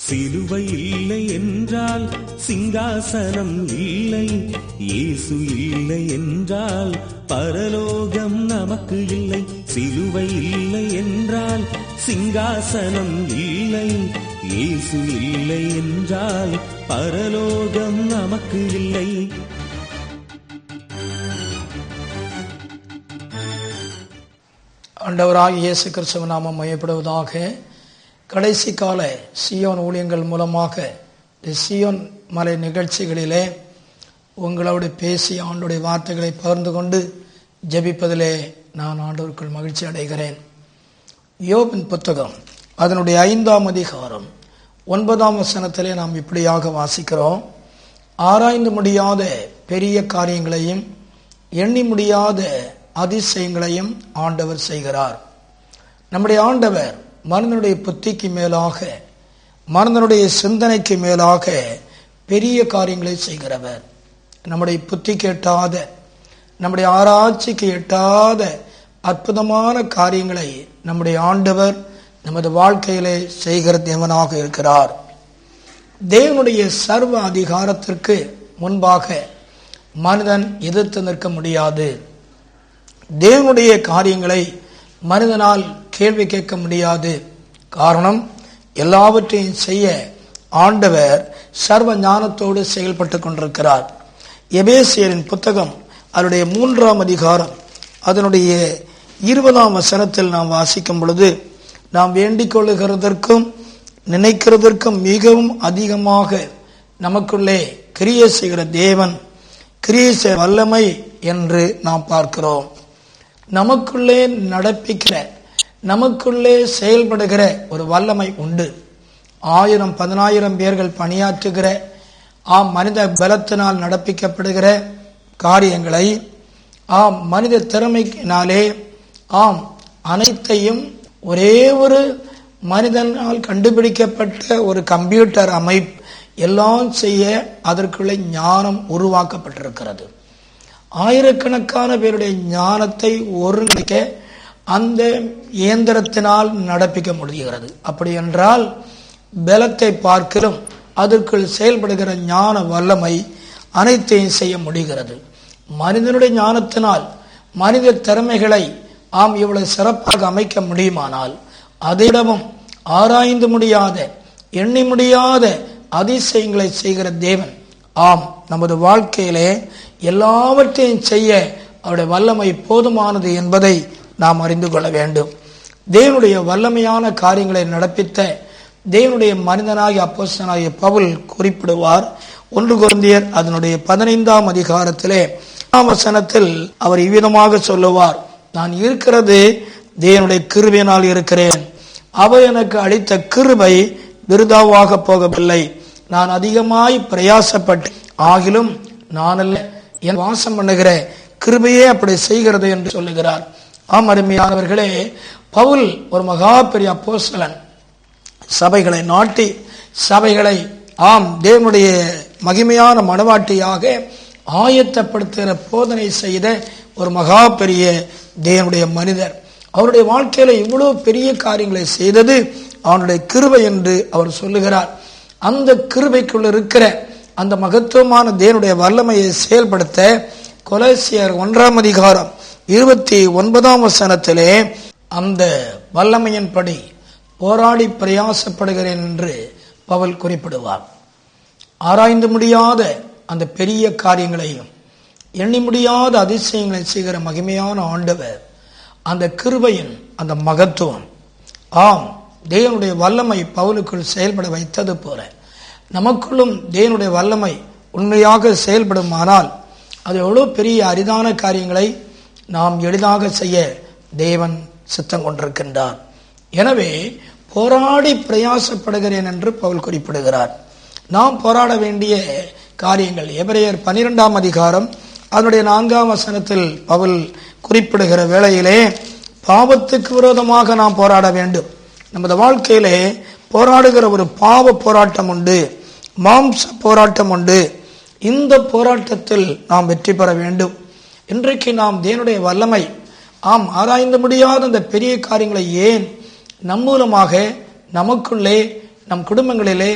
சிலுவை இல்லை என்றால் சிங்காசனம் இல்லை, இயேசு இல்லை என்றால் பரலோகம் நமக்கு இல்லை. சிலுவை இல்லை என்றால் சிங்காசனம் இல்லை, இயேசு இல்லை என்றால் பரலோகம் நமக்கு இல்லை. ஆண்டவராகிய இயேசு கிறிஸ்துவின் நாமம் மையப்படுவதாக. கடைசி கால சியோன் ஊழியங்கள் மூலமாக சியோன் மலை நிகழ்ச்சிகளிலே உங்களோடு பேசி ஆண்டுடைய வார்த்தைகளை பகிர்ந்து கொண்டு ஜெபிப்பதிலே நான் ஆண்டவருக்குள் மகிழ்ச்சி அடைகிறேன். யோபின் புத்தகம் அதனுடைய 5ஆம் அதிகாரம் 9ஆம் வசனத்திலே நாம் இப்படியாக வாசிக்கிறோம். ஆராய்ந்து முடியாத பெரிய காரியங்களையும் எண்ணி முடியாத அதிசயங்களையும் ஆண்டவர் செய்கிறார். நம்முடைய ஆண்டவர் மனிதனுடைய புத்திக்கு மேலாக, மனிதனுடைய சிந்தனைக்கு மேலாக பெரிய காரியங்களை செய்கிறவர். நம்முடைய புத்திக்கு எட்டாத, நம்முடைய ஆராய்ச்சிக்கு எட்டாத அற்புதமான காரியங்களை நம்முடைய ஆண்டவர் நமது வாழ்க்கையிலே செய்கிற தேவனாக இருக்கிறார். தேவனுடைய சர்வ அதிகாரத்திற்கு முன்பாக மனிதன் எதிர்த்து நிற்க முடியாது. தேவனுடைய காரியங்களை மனிதனால் கேள்வி கேட்க முடியாது. காரணம், எல்லாவற்றையும் செய்ய ஆண்டவர் சர்வ ஞானத்தோடு செயல்பட்டு கொண்டிருக்கிறார். எபேசியரின் புத்தகம் அதனுடைய 3ஆம் அதிகாரம் அதனுடைய 20ஆம் வசனத்தில் நாம் வாசிக்கும் பொழுது, நாம் வேண்டிக் கொள்ளுகிறதற்கும் நினைக்கிறதற்கும் மிகவும் அதிகமாக நமக்குள்ளே கிரியை செய்கிற தேவன், கிரியை செய்ய வல்லமை என்று நாம் பார்க்கிறோம். நமக்குள்ளே நடப்பிக்கிற, நமக்குள்ளே செயல்படுகிற ஒரு வல்லமை உண்டு. 1000 10,000 பேர்கள் பணியாற்றுகிற மனித பலத்தினால் நடப்பிக்கப்படுகிற காரியங்களை மனித திறமையினாலே அனைத்தையும் ஒரே ஒரு மனிதனால் கண்டுபிடிக்கப்பட்ட ஒரு கம்ப்யூட்டர் அமைப்பு எல்லாம் செய்ய அதற்குள்ளே ஞானம் உருவாக்கப்பட்டிருக்கிறது. ஆயிரக்கணக்கான பேருடைய ஞானத்தை ஒருங்கிணைக்க அந்த இயந்திரத்தினால் நடப்பிக்க முடிகிறது. அப்படி என்றால் பலத்தை பார்க்கிறோம், அதற்குள் செயல்படுகிற ஞான வல்லமை அனைத்தையும் செய்ய முடிகிறது. மனிதனுடைய ஞானத்தினால் மனித திறமைகளை இவ்வளவு சிறப்பாக அமைக்க முடியுமானால், அதைவிடவும் ஆராய்ந்து முடியாத, எண்ணி முடியாத அதிசயங்களை செய்கிற தேவன் நமது வாழ்க்கையிலே எல்லாவற்றையும் செய்ய அவருடைய வல்லமை போதுமானது என்பதை நாம் அறிந்து கொள்ள வேண்டும். தேவனுடைய வல்லமையான காரியங்களை நடப்பித்த தேவனுடைய மனிதனாகிய அப்போஸ்தலனாகிய பவுல் குறிப்பிடுவார். 1 கொரிந்தியர் அதனுடைய 15ஆம் அதிகாரத்திலே வசனத்தில் அவர் இவ்விதமாக சொல்லுவார், நான் இருக்கிறது தேவனுடைய கிருபையினால் இருக்கிறேன். அவர் எனக்கு அளித்த கிருபை விருதாவாக போகவில்லை. நான் அதிகமாய் பிரயாசப்பட்டு ஆகிலும் நான் அல்ல, என் வாசம் பண்ணுகிற கிருபையே அப்படி செய்கிறது என்று சொல்லுகிறார். அருமையானவர்களே, பவுல் ஒரு மகா பெரிய அப்போஸ்தலன். சபைகளை நாட்டி சபைகளை தேவனுடைய மகிமையான மனவாட்டியாக ஆயத்தப்படுத்துகிற போதனை செய்த ஒரு மகா பெரிய தேவனுடைய மனிதர். அவருடைய வாழ்க்கையில இவ்வளவு பெரிய காரியங்களை செய்தது அவனுடைய கிருபை என்று அவர் சொல்லுகிறார். அந்த கிருபைக்குள்ள இருக்கிற அந்த மகத்துவமான தேவனுடைய வல்லமையை செயல்படுத்த கொலோசியர் 1ஆம் அதிகாரம் 29ஆம் வசனத்திலே அந்த வல்லமையின்படி போராடி பிரயாசப்படுகிறேன் என்று பவுல் குறிப்பிடுவார். ஆராய்ந்து முடியாத அந்த பெரிய காரியங்களையும் எண்ணி முடியாத அதிசயங்களை செய்கிற மகிமையான ஆண்டவர், அந்த கிருபையின் அந்த மகத்துவம், தேவனுடைய வல்லமை பவுலுக்குள் செயல்பட வைத்தது போல நமக்குள்ளும் தேவனுடைய வல்லமை உண்மையாக செயல்படுமானால் அது எவ்வளவு பெரிய அரிதான காரியங்களை நாம் எளிதாக செய்ய தேவன் சித்தம் கொண்டிருக்கின்றார். எனவே போராடி பிரயாசப்படுகிறேன் என்று பவுல் குறிப்பிடுகிறார். நாம் போராட வேண்டிய காரியங்கள் எபிரேயர் 12ஆம் அதிகாரம் அதனுடைய 4ஆம் வசனத்தில் பவுல் குறிப்பிடுகிற வேளையிலே, பாவத்துக்கு விரோதமாக நாம் போராட வேண்டும். நமது வாழ்க்கையிலே போராடுகிற ஒரு பாவ போராட்டம் உண்டு, மாம்ச போராட்டம் உண்டு. இந்த போராட்டத்தில் நாம் வெற்றி பெற வேண்டும். இன்றைக்கு நாம் தேவனுடைய வல்லமை ஆராய்ந்து முடியாத அந்த பெரிய காரியங்களை ஏன் நம் மூலமாக நமக்குள்ளே நம் குடும்பங்களிலே,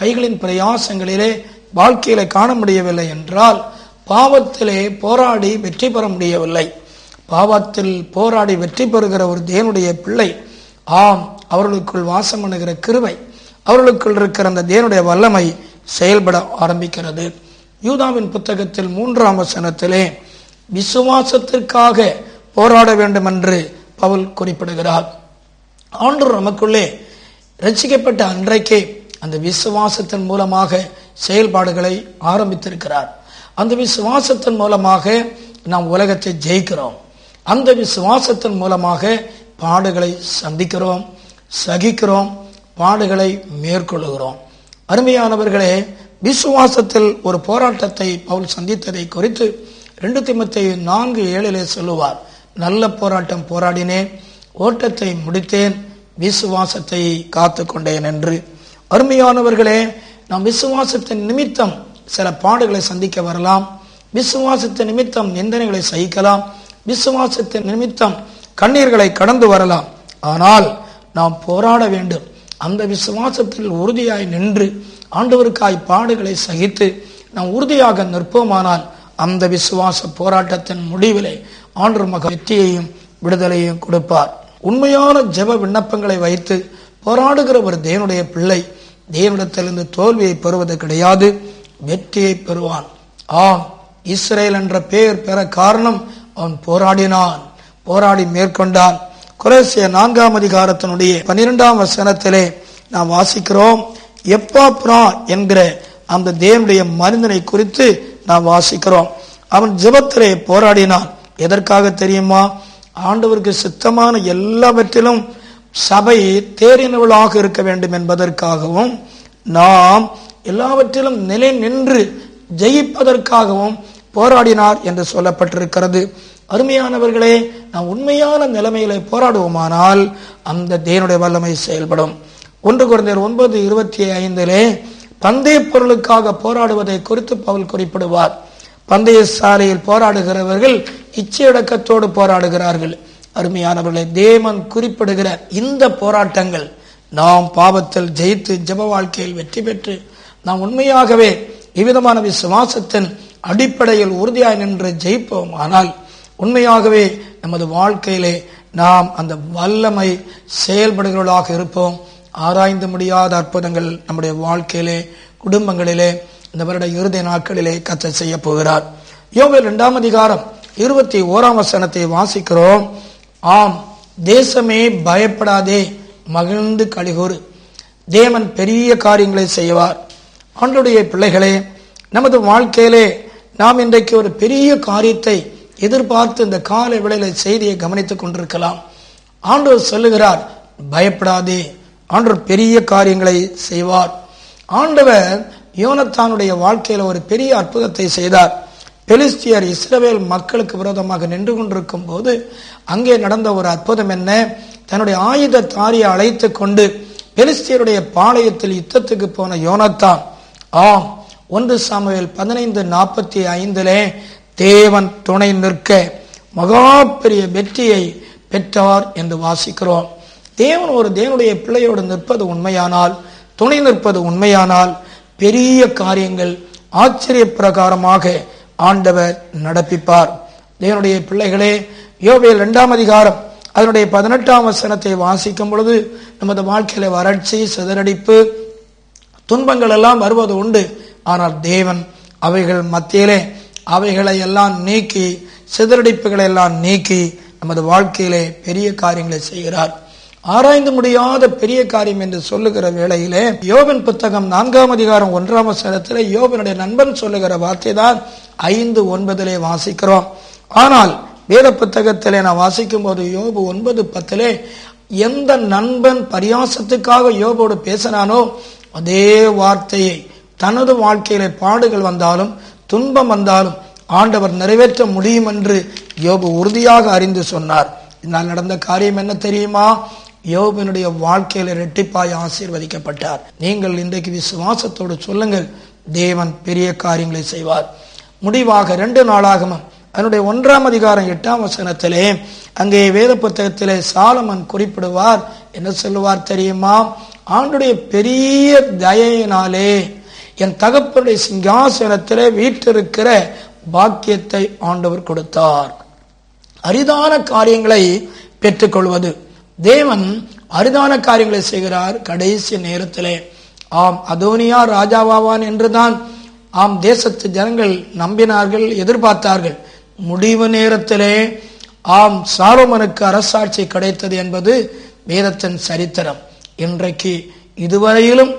கைகளின் பிரயாசங்களிலே, வாழ்க்கையில காண முடியவில்லை என்றால் பாவத்திலே போராடி வெற்றி பெற முடியவில்லை. பாவத்தில் போராடி வெற்றி பெறுகிற ஒரு தேவனுடைய பிள்ளை, ஆம், அவர்களுக்குள் வாசம் பண்ணுகிற கிருபை, அவர்களுக்குள் இருக்கிற அந்த தேவனுடைய வல்லமை செயல்பட ஆரம்பிக்கிறது. யூதாவின் புத்தகத்தில் 3ஆம் வசனத்திலே விசுவாசத்திற்காக போராட வேண்டும் என்று பவுல் குறிப்பிடுகிறார். ஆண்டவர் நமக்குள்ளே ரட்சிக்கப்பட்ட அன்றைக்கே அந்த விசுவாசத்தின் மூலமாக செயல்பாடுகளை ஆரம்பித்திருக்கிறார். அந்த விசுவாசத்தின் மூலமாக நாம் உலகத்தை ஜெயிக்கிறோம். அந்த விசுவாசத்தின் மூலமாக பாடுகளை சந்திக்கிறோம், சகிக்கிறோம், பாடுகளை மேற்கொள்ளுகிறோம். அருமையானவர்களே, விசுவாசத்தில் ஒரு போராட்டத்தை பவுல் சந்தித்ததை குறித்து 2 தீமோத்தேயு 4:7 சொல்லுவார், நல்ல போராட்டம் போராடினேன், ஓட்டத்தை முடித்தேன், விசுவாசத்தை காத்து கொண்டேன் என்று. அருமையானவர்களே, நாம் விசுவாசத்தின் நிமித்தம் சில பாடுகளை சந்திக்க வரலாம், விசுவாசத்தின் நிமித்தம் நிந்தனைகளை சகிக்கலாம், விசுவாசத்தின் நிமித்தம் கண்ணீர்களை கடந்து வரலாம். ஆனால் நாம் போராட வேண்டும். அந்த விசுவாசத்தில் உறுதியாய் நின்று ஆண்டவருக்காய் பாடுகளை சகித்து நாம் உறுதியாக நிற்போமானால் அந்த விசுவாச போராட்டத்தின் முடிவிலே ஆண்டவர் மக வெற்றியையும் விடுதலையும் கொடுப்பார். உண்மையான ஜெப விண்ணப்பங்களை வைத்து போராடுகிற ஒரு தேவனுடைய பிள்ளை தேவனிடத்திலிருந்து தோல்வியை பெறுவது கிடையாது, வெற்றியை பெறுவான். ஆம், இஸ்ரேல் என்ற பெயர் பெற காரணம் அவன் போராடினான், போராடி மேற்கொண்டான். கொலோசியர் 4ஆம் அதிகாரத்தினுடைய 12ஆம் வசனத்திலே நாம் வாசிக்கிறோம், எப்பாப்ரா என்கிற அந்த தேவனுடைய மனிதனை குறித்து நாம் வாசிக்கிறோம். அவன் ஜெபத்திலே போராடினான். எதற்காக தெரியுமா? ஆண்டவருக்கு சித்தமான எல்லாவற்றிலும் சபை தேறினவளாக இருக்க வேண்டும் என்பதற்காகவும், நாம் எல்லாவற்றிலும் நிலை நின்று ஜெயிப்பதற்காகவும் போராடினார் என்று சொல்லப்பட்டிருக்கிறது. அருமையானவர்களே, நாம் உண்மையான நிலைமையிலே போராடுவோமானால் அந்த தேவனுடைய வல்லமை செயல்படும். 1 கொரிந்தியர் 9:25 பந்தய பொருளுக்காக போராடுவதை குறித்து பவுல் குறிப்பிடுவார். பந்தய சாலையில் போராடுகிறவர்கள் இச்சையடக்கத்தோடு போராடுகிறார்கள். அருமையானவர்களே, தேவன் குறிப்பிடுகிற இந்த போராட்டங்கள் நாம் பாவத்தில் ஜெயித்து ஜெப வாழ்க்கையில் வெற்றி பெற்று நாம் உண்மையாகவே இவ்விதமான விசுவாசத்தின் அடிப்படையில் உறுதியாய் நின்று ஜெயிப்போம். ஆனால் உண்மையாகவே நமது வாழ்க்கையிலே நாம் அந்த வல்லமை செயல்படுகிறவர்களாக இருப்போம். ஆராய்ந்து முடியாத அற்புதங்கள் நம்முடைய வாழ்க்கையிலே, குடும்பங்களிலே, இந்த வருட இறுதி நாட்களிலே கர்த்தர் செய்ய போகிறார். யோவேல் 2ஆம் அதிகாரம் 21ஆம் வசனத்தை வாசிக்கிறோம். ஆம், தேசமே பயப்படாதே, மகிழ்ந்து களிகூறு, தேவன் பெரிய காரியங்களை செய்வார். ஆண்டவருடைய பிள்ளைகளே, நமது வாழ்க்கையிலே நாம் இன்றைக்கு ஒரு பெரிய காரியத்தை எதிர்பார்த்து இந்த காலை வேளையில செய்தியை கவனித்துக் கொண்டிருக்கலாம். ஆண்டவர் சொல்லுகிறார், பயப்படாதே, ஆண்டவர் பெரிய காரியங்களை செய்வார். ஆண்டவர் யோனத்தானுடைய வாழ்க்கையில ஒரு பெரிய அற்புதத்தை செய்தார். பெலிஸ்தியர் இஸ்ரவேல் மக்களுக்கு விரோதமாக நின்று கொண்டிருக்கும் போது அங்கே நடந்த ஒரு அற்புதம் என்ன? தன்னுடைய ஆயுததாரியை அழைத்து கொண்டு பெலிஸ்தியருடைய பாளையத்தில் யுத்தத்துக்கு போன யோனத்தான், ஆம், 1 சாமுவேல் 15:45 தேவன் துணை நிற்க மகா பெரிய வெற்றியை பெற்றார் என்று வாசிக்கிறோம். தேவன் ஒரு தேவனுடைய பிள்ளையோடு நிற்பது உண்மையானால், துணை நிற்பது உண்மையானால், பெரிய காரியங்கள் ஆச்சரிய பிரகாரமாக ஆண்டவர் நடப்பிப்பார். தேவனுடைய பிள்ளைகளே, யோவேல் 2ஆம் அதிகாரம் அதனுடைய 18ஆம் வசனத்தை வாசிக்கும் பொழுது நமது வாழ்க்கையில வறட்சி, சிதறடிப்பு, துன்பங்கள் எல்லாம் வருவது உண்டு. ஆனால் தேவன் அவைகள் மத்தியிலே அவைகளை எல்லாம் நீக்கி, சிதறடிப்புகளை எல்லாம் நீக்கி நமது வாழ்க்கையிலே பெரிய காரியங்களை செய்கிறார். ஆராய்ந்து முடியாத பெரிய காரியம் என்று சொல்லுகிற வேளையிலே யோபின் புத்தகம் 4ஆம் அதிகாரம் 1ஆம் வசனத்திலே யோபினுடைய நண்பன் சொல்லுகிற வார்த்தை தான் 5:9 வாசிக்கிறோம். ஆனால் வேத புத்தகத்திலே நான் வாசிக்கும் போது யோபு 9:10 எந்த நண்பன் பரியாசத்துக்காக யோபோடு பேசினானோ அதே வார்த்தையை தனது வாழ்க்கையிலே பாடுகள் வந்தாலும் துன்பம் வந்தாலும் ஆண்டவர் நிறைவேற்ற முடியும் என்று யோபு உறுதியாக அறிந்து சொன்னார். இதனால் நடந்த காரியம் என்ன தெரியுமா? யோபினுடைய வாழ்க்கையில இரட்டிப்பாய் ஆசீர்வதிக்கப்பட்டார். நீங்கள் இன்றைக்கு விசுவாசத்தோடு சொல்லுங்கள், தேவன் பெரிய காரியங்களை செய்வார். முடிவாக 2 நாளாகமம் அதனுடைய 1ஆம் அதிகாரம் 8ஆம் வசனத்திலே அங்கே வேத புத்தகத்திலே சாலமன் குறிப்பிடுவார். என்ன சொல்லுவார் தெரியுமா? ஆண்டுடைய பெரிய தயையினாலே என் தகப்பனுடைய சிங்காசனத்திலே வீற்றிருக்கிற பாக்கியத்தை ஆண்டவர் கொடுத்தார். அரிதான காரியங்களை பெற்றுக்கொள்வது. தேவன் அரிதான காரியங்களை செய்கிறார் கடைசி நேரத்திலே. ஆம், அதோனியா ராஜாவாவான் என்றுதான் தேசத்து ஜனங்கள் நம்பினார்கள், எதிர்பார்த்தார்கள். முடிவு நேரத்திலே சாலோமோனுக்கு அரசாட்சி கிடைத்தது என்பது வேதத்தின் சரித்திரம். இன்றைக்கு இதுவரையிலும்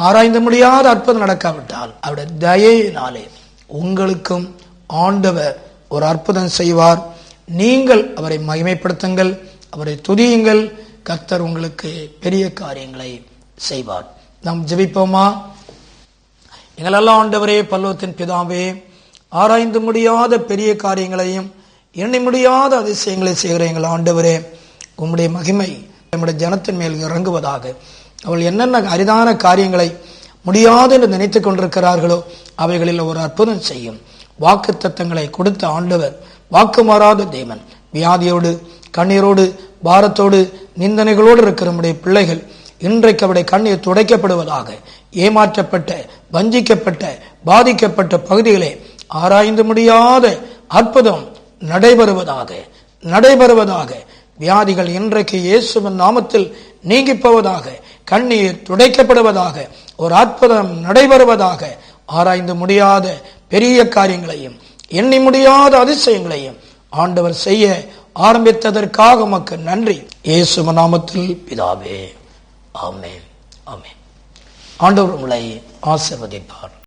ஆராய்ந்து முடியாத அற்புதம் நடக்காவிட்டால் அவருடைய தயையினாலே உங்களுக்கும் ஆண்டவர் ஒரு அற்புதம் செய்வார். நீங்கள் அவரை மகிமைப்படுத்துங்கள், அவரை துதியுங்கள். கர்த்தர் உங்களுக்கு பெரிய காரியங்களை செய்வார். நாம் ஜெபிப்போமா? எங்களெல்லாம் ஆண்டவரே, பல்லவத்தின் பிதாவே, ஆராய்ந்து முடியாத பெரிய காரியங்களையும் எண்ணி முடியாத அதிசயங்களை செய்கிற எங்கள் ஆண்டவரே, உம்முடைய மகிமை நம்முடைய ஜனத்தின் மேல் இறங்குவதாக. அவள் என்னென்ன அரிதான காரியங்களை முடியாது என்று நினைத்துக் கொண்டிருக்கிறார்களோ அவைகளில் ஒரு அற்புதம் செய்யும். வாக்கு தத்தங்களை கொடுத்த ஆண்டவர் வாக்கு மாறாத தேவன். வியாதியோடு, கண்ணீரோடு, பாரத்தோடு, நிந்தனைகளோடு இருக்கிற நம்முடைய பிள்ளைகள் இன்றைக்கு அவருடைய கண்ணீர் துடைக்கப்படுவதாக. ஏமாற்றப்பட்ட, வஞ்சிக்கப்பட்ட, பாதிக்கப்பட்ட பகுதிகளே ஆராய்ந்து முடியாத அற்புதம் நடைபெறுவதாக. வியாதிகள் இன்றைக்கு இயேசுவின் நாமத்தில் நீங்கி போவதாக. கண்ணீர் துடைக்கப்படுவதாக. ஒரு அற்புதம் நடைபெறுவதாக. ஆராய்ந்து முடியாத பெரிய காரியங்களையும் எண்ணி முடியாத அதிசயங்களையும் ஆண்டவர் செய்ய ஆரம்பித்ததற்காக உமக்கு நன்றி. இயேசுவின் நாமத்தில் பிதாவே, ஆமென், ஆமென். ஆண்டவர் உங்களை ஆசீர்வதிப்பார்.